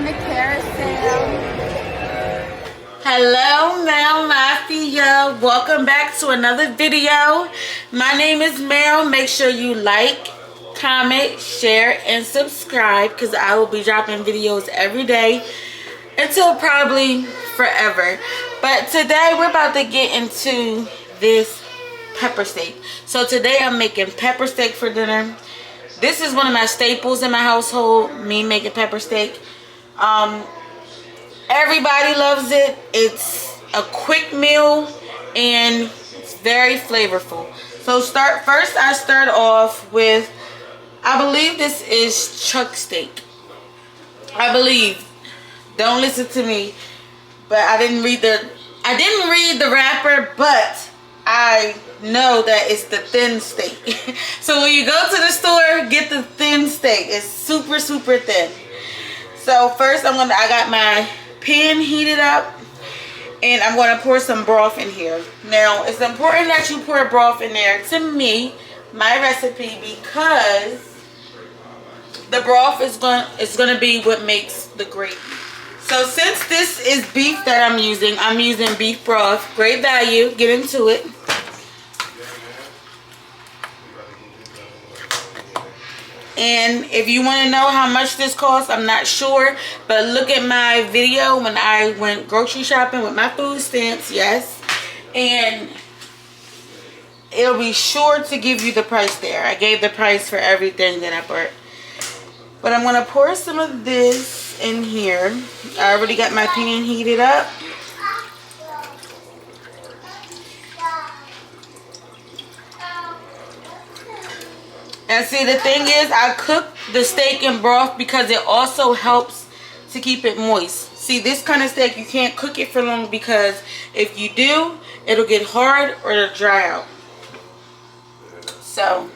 on the carousel. Hello, Mel Mafia. Welcome back to another video. My name is Mel. Make sure you like, comment, share, and subscribe because I will be dropping videos every day until probably forever. But today we're about to get into this pepper steak. So today I'm making pepper steak for dinner. This is one of my staples in my household, me making pepper steak. Everybody loves it. It's a quick meal and it's very flavorful. So I start off with, I believe this is chuck steak. I believe. Don't listen to me. But I didn't read the wrapper, but I know that it's the thin steak. So when you go to the store, get the thin steak. It's super, super thin. So first I got my pan heated up and I'm going to pour some broth in here. Now it's important that you pour broth in there, to me, my recipe, because the broth is going to be what makes the gravy. So since this is beef that I'm using beef broth. Great value. Get into it. And if you want to know how much this costs, I'm not sure, but look at my video when I went grocery shopping with my food stamps, yes, and it'll be sure to give you the price there. I gave the price for everything that I bought. But I'm going to pour some of this in here. I already got my pan heated up. And see, the thing is, I cook the steak in broth because it also helps to keep it moist. See, this kind of steak, you can't cook it for long because if you do, it'll get hard or it'll dry out. So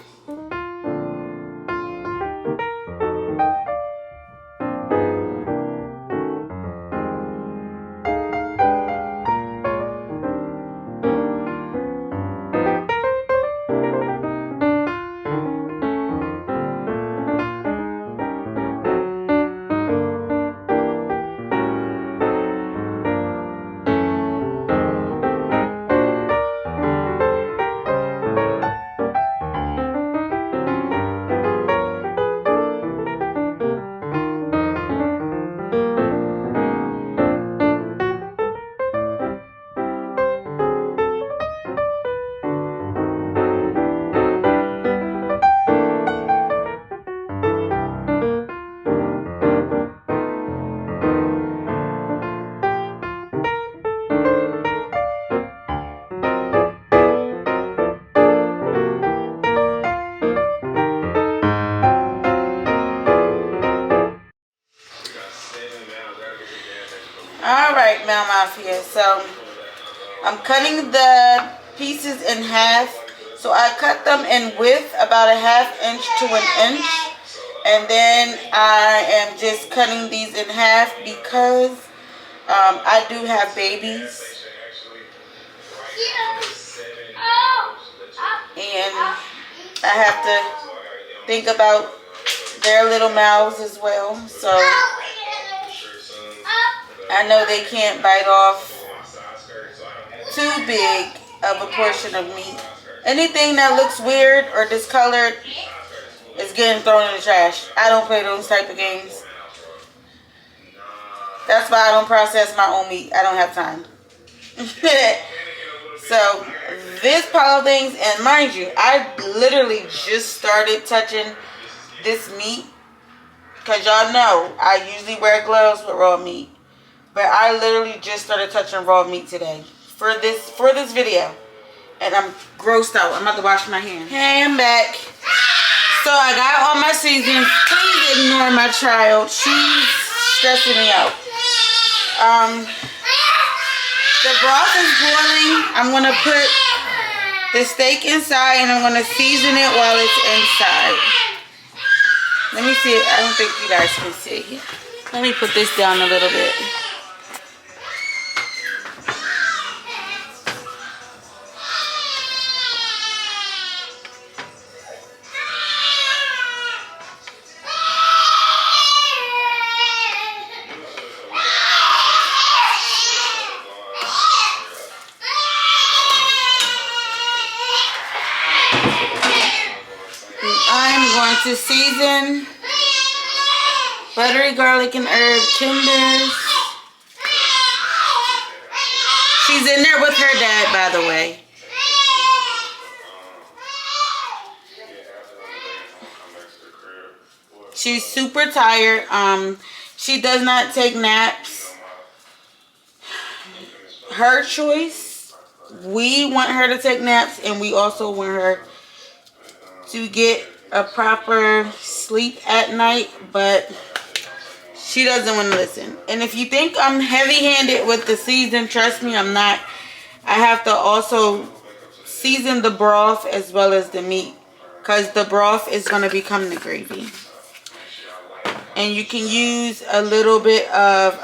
alright, Mel Mafia, so I'm cutting the pieces in half. So I cut them in width about a ½ inch to an inch. And then I am just cutting these in half because I do have babies. And I have to think about their little mouths as well. So I know they can't bite off too big of a portion of meat. Anything that looks weird or discolored is getting thrown in the trash. I don't play those type of games. That's why I don't process my own meat. I don't have time. So this pile of things, and mind you, I literally just started touching this meat because y'all know I usually wear gloves with raw meat. But I literally just started touching raw meat today for this video. And I'm grossed out. I'm about to wash my hands. Hey, I'm back. So I got all my seasonings. Please ignore my child. She's stressing me out. The broth is boiling. I'm going to put the steak inside and I'm going to season it while it's inside. Let me see. I don't think you guys can see. Let me put this down a little bit. to season buttery garlic and herb tenders. She's in there with her dad, by the way. She's super tired. She does not take naps. Her choice. We want her to take naps, and we also want her to get a proper sleep at night, but she doesn't want to listen. And if you think I'm heavy-handed with the season, trust me, I'm not. I have to also season the broth as well as the meat, because the broth is going to become the gravy. And you can use a little bit of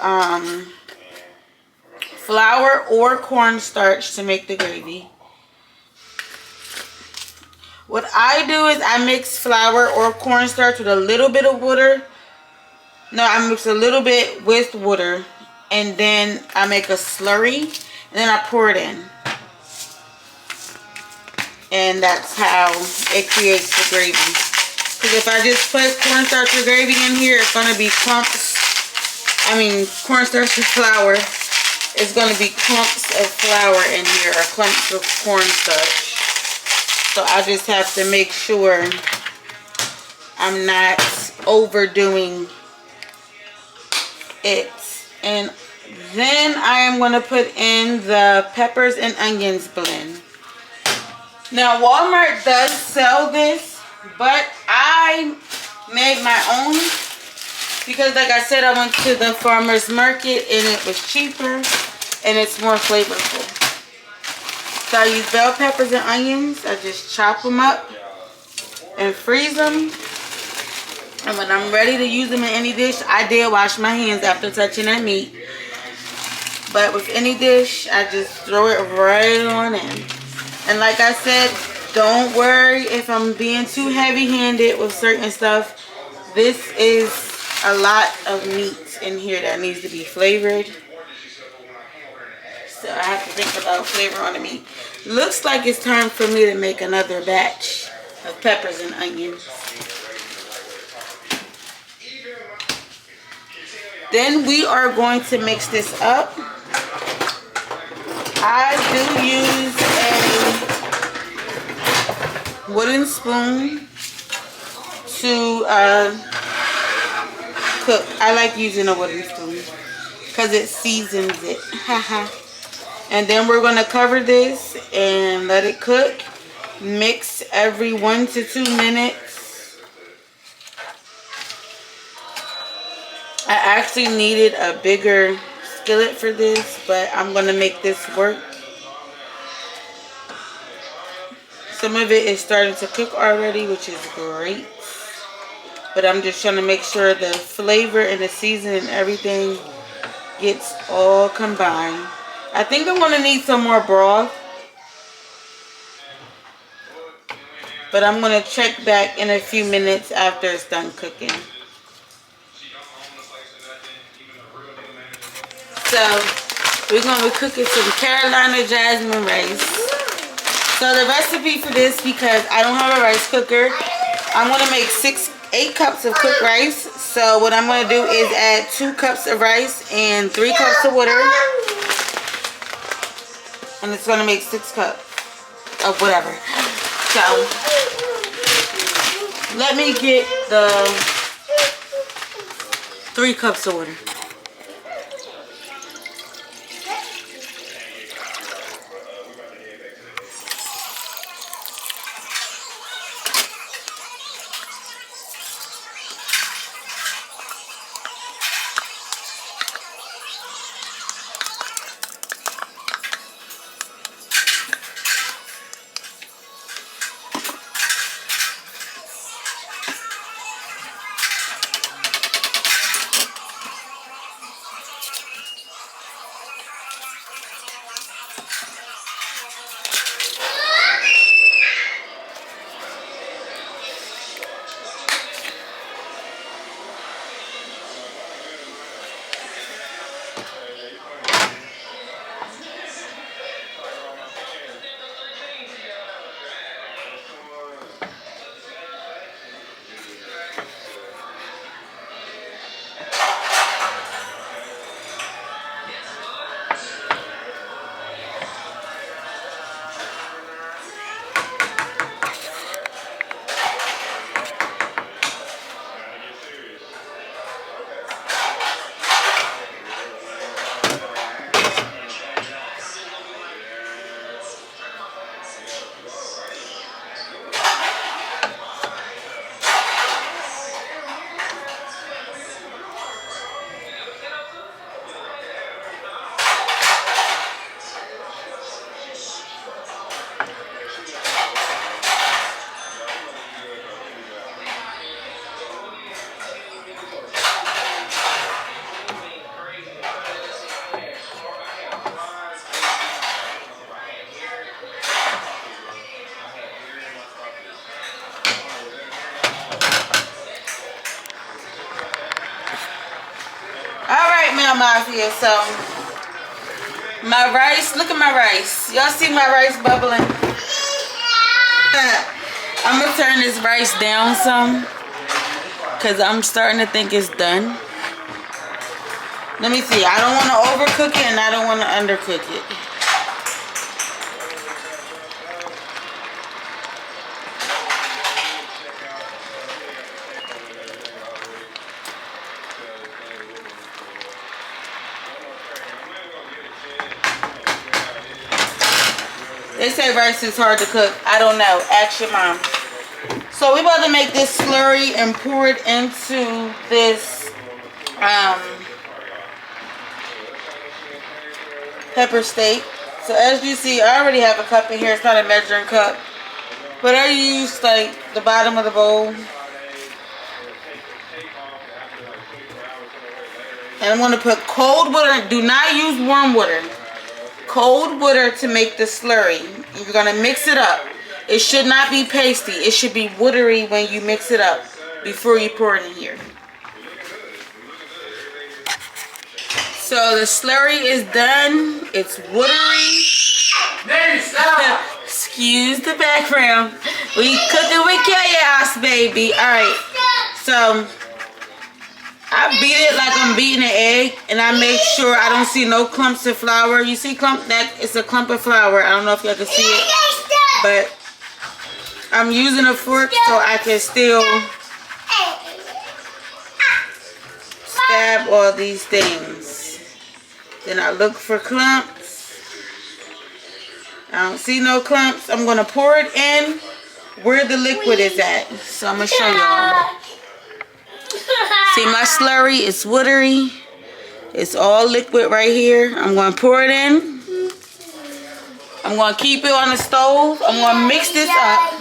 flour or cornstarch to make the gravy. What I do is I mix flour or cornstarch with a little bit of water. No, I mix a little bit with water, and then I make a slurry, and then I pour it in. And that's how it creates the gravy. Because if I just put cornstarch or gravy in here, it's going to be clumps. I mean, cornstarch or flour. It's going to be clumps of flour in here, or clumps of cornstarch. So I just have to make sure I'm not overdoing it. And then I am going to put in the peppers and onions blend. Now Walmart does sell this, but I made my own because, like I said, I went to the farmer's market and it was cheaper and it's more flavorful. So I use bell peppers and onions. I just chop them up and freeze them. And when I'm ready to use them in any dish, I did wash my hands after touching that meat. But with any dish, I just throw it right on in. And like I said, don't worry if I'm being too heavy-handed with certain stuff. This is a lot of meat in here that needs to be flavored. So I have to think about flavor on the meat. Looks like it's time for me to make another batch of peppers and onions. Then we are going to mix this up. I do use a wooden spoon to cook. I like using a wooden spoon because it seasons it. And then we're going to cover this and let it cook. Mix every 1 to 2 minutes. I actually needed a bigger skillet for this, but I'm going to make this work. Some of it is starting to cook already, which is great. But I'm just trying to make sure the flavor and the seasoning and everything gets all combined. I think I'm going to need some more broth. But I'm going to check back in a few minutes after it's done cooking. So, we're going to be cooking some Carolina jasmine rice. So, the recipe for this, because I don't have a rice cooker, I'm going to make 8 cups of cooked rice. So, what I'm going to do is add 2 cups of rice and 3 cups of water. And it's going to make 6 cups of whatever. So, let me get the 3 cups of water. Mafia. So my rice, look at my rice. Y'all see my rice bubbling? I'm gonna turn this rice down some because I'm starting to think it's done. Let me see. I don't want to overcook it and I don't want to undercook it. They say rice is hard to cook. I don't know. Ask your mom. So we're about to make this slurry and pour it into this pepper steak. So as you see, I already have a cup in here. It's not a measuring cup, but I use like the bottom of the bowl. And I'm going to put cold water. Do not use warm water. Cold water to make the slurry. You're going to mix it up. It should not be pasty. It should be watery when you mix it up before you pour it in here. So the slurry is done. It's watery. Excuse the background. We cooking with chaos, baby. All right. So I beat it like I'm beating an egg, and I make sure I don't see no clumps of flour. You see clump? That it's a clump of flour. I don't know if y'all can see it, but I'm using a fork so I can still stab all these things. Then I look for clumps. I don't see no clumps. I'm gonna pour it in where the liquid is at. So I'm gonna show y'all. See my slurry, it's watery. It's all liquid right here. I'm going to pour it in. I'm going to keep it on the stove. I'm going to mix this up.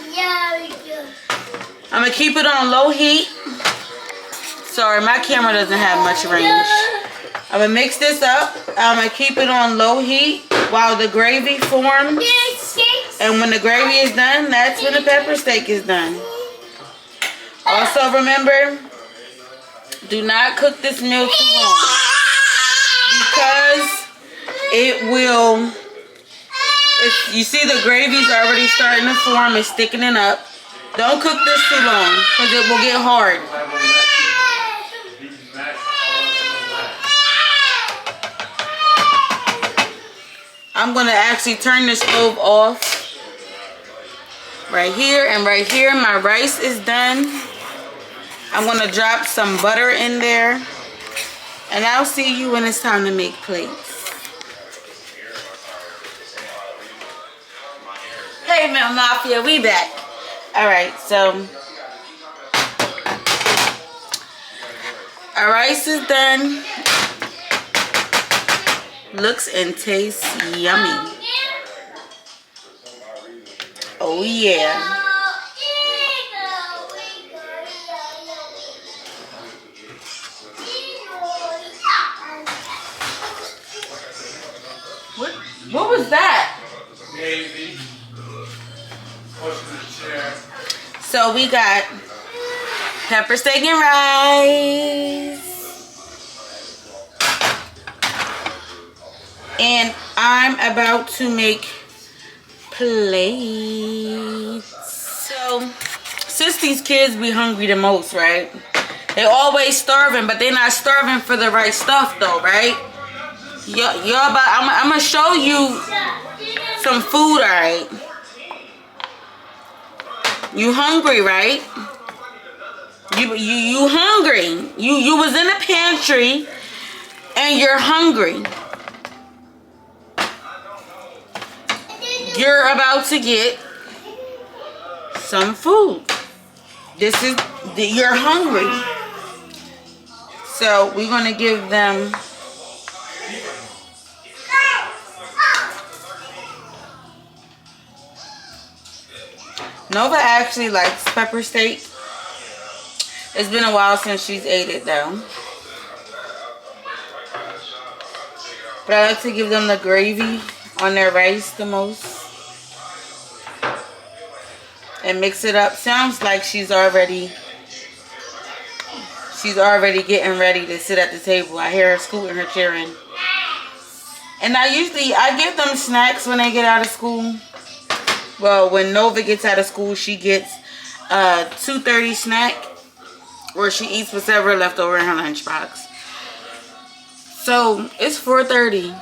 I'm going to keep it on low heat. Sorry, my camera doesn't have much range. I'm going to mix this up. I'm going to keep it on low heat while the gravy forms. And when the gravy is done, that's when the pepper steak is done. Also remember, do not cook this meal too long because it will, you see the gravy's already starting to form, it's thickening up. Don't cook this too long because it will get hard. I'm going to actually turn the stove off right here and right here. My rice is done. I'm going to drop some butter in there. And I'll see you when it's time to make plates. Hey, Mel Mafia, we back. Alright, so our rice is done. Looks and tastes yummy. Oh, yeah. What was that? Maybe. So we got pepper steak and rice. And I'm about to make plates. So since these kids be hungry the most, right? They always starving, but they're not starving for the right stuff though, right? I'm gonna show you some food, alright? You hungry, right? You hungry. You was in the pantry and you're hungry. You're about to get some food. You're hungry. So we're gonna give them Nova actually likes pepper steak. It's been a while since she's ate it though. But I like to give them the gravy on their rice the most. And mix it up. Sounds like she's already She's already getting ready to sit at the table. I hear her scooting her chair in. And I give them snacks when they get out of school. Well, when Nova gets out of school, she gets a 2:30 snack, or she eats whatever left over in her lunchbox. So it's 4:30.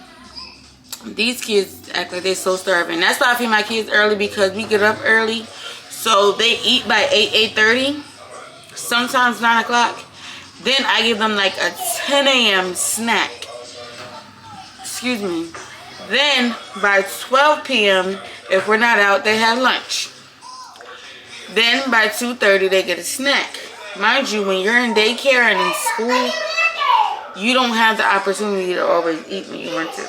These kids act like they're so starving. That's why I feed my kids early, because we get up early. So they eat by 8:30, sometimes 9 o'clock. Then I give them like a 10 a.m. snack. Excuse me. Then by 12 p.m., if we're not out, they have lunch. Then by 2:30, they get a snack. Mind you, when you're in daycare and in school, you don't have the opportunity to always eat when you want to.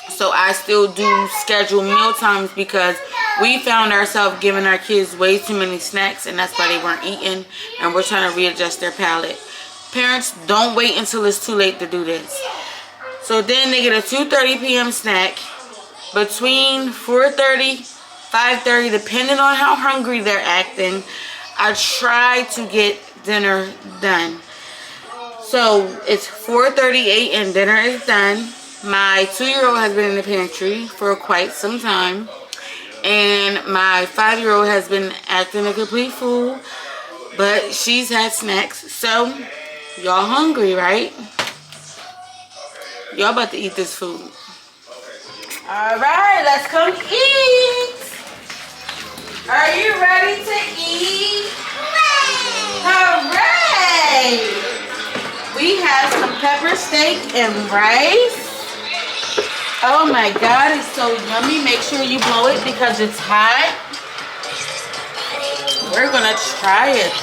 So I still do schedule meal times, because we found ourselves giving our kids way too many snacks, and that's why they weren't eating, and we're trying to readjust their palate. Parents, don't wait until it's too late to do this. So then they get a 2:30 p.m. snack. Between 4:30, 5:30, depending on how hungry they're acting, I try to get dinner done. So it's 4:38 and dinner is done. My 2-year-old has been in the pantry for quite some time. And my 5-year-old has been acting a complete fool. But she's had snacks. So, y'all hungry, right? Y'all about to eat this food. Alright, let's come eat. Are you ready to eat? Hooray! We have some pepper steak and rice. Oh my God, it's so yummy. Make sure you blow it because it's hot. We're gonna try it.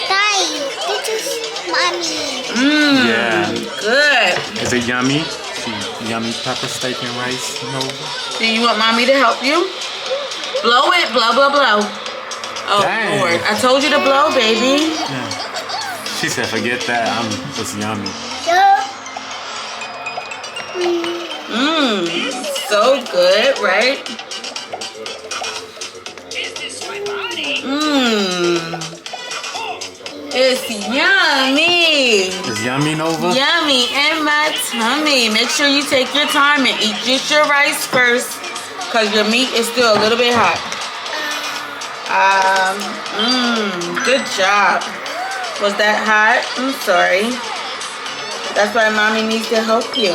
Guys, this is mommy. Yeah. Good. Is it yummy? Yummy pepper steak and rice, Nova? Do you want mommy to help you? Blow it, blow, blow, blow. Oh, Dang. Lord. I told you to blow, baby. Yeah. She said, forget that. It's yummy. So good, right? It's yummy. It's yummy, Nova? Yummy in my tummy. Make sure you take your time and eat just your rice first, because your meat is still a little bit hot. Good job. Was that hot? I'm sorry. That's why mommy needs to help you.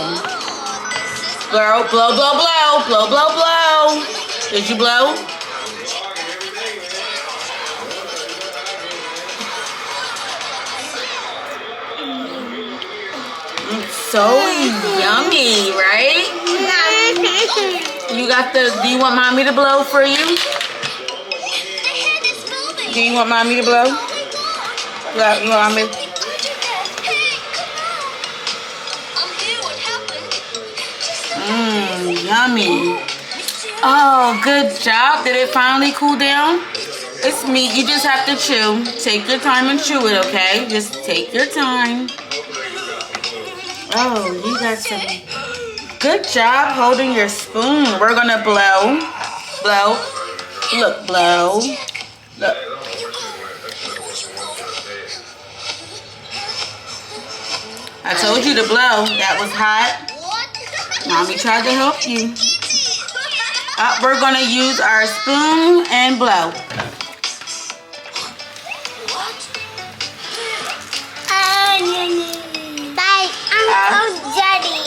Blow, blow, blow, blow. Blow, blow, blow. Did you blow? It's so yummy, right? You got do you want mommy to blow for you? Do you want mommy to blow? You want mommy? Yummy. Oh, good job. Did it finally cool down? It's meat. You just have to chew. Take your time and chew it, okay? Just take your time. Oh, you got some. Good job holding your spoon. We're going to blow. Blow. Look, blow. Look. I told you to blow. That was hot. Mommy tried to help you. We're going to use our spoon and blow. I'm so jelly.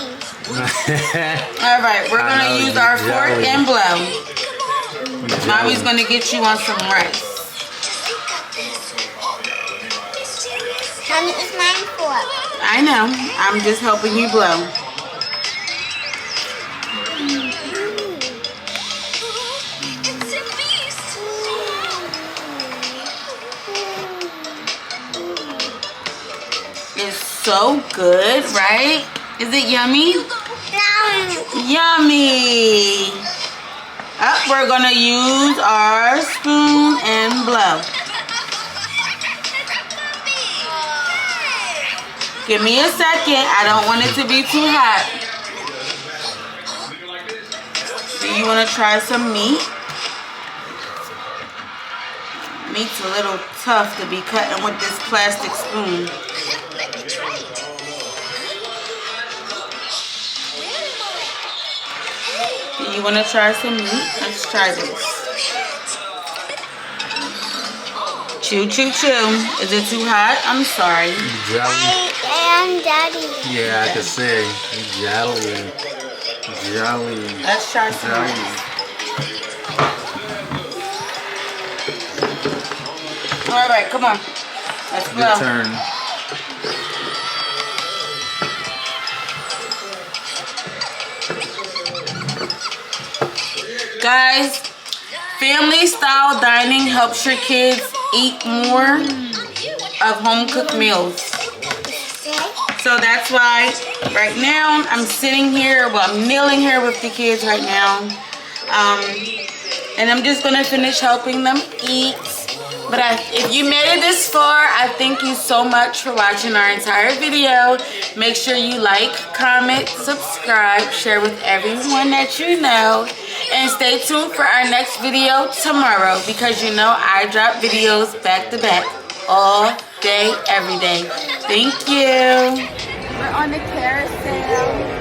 Alright, we're going to use our fork and blow. Mommy's going to get you on some rice. Mommy, it's my fork. I know. I'm just helping you blow. It's so good, right? Is it yummy? Yummy. We're going to use our spoon and blow. Give me a second. I don't want it to be too hot. Do you want to try some meat? Meat's a little tough to be cutting with this plastic spoon. Let me try it. Do you want to try some meat? Let's try this. Chew, chew, chew. Is it too hot? I'm sorry. Jelly. And Daddy. Yeah, I can say jelly. Jelly. Let's try some Jelly. meat. All right, come on. Let's go. Your turn. Guys, family style dining helps your kids eat more of home cooked meals. So that's why right now I'm sitting here, well, I'm kneeling here with the kids right now. And I'm just gonna finish helping them eat. But if you made it this far, I thank you so much for watching our entire video. Make sure you like, comment, subscribe, share with everyone that you know. And stay tuned for our next video tomorrow, because you know I drop videos back to back all day, every day. Thank you. We're on the carousel.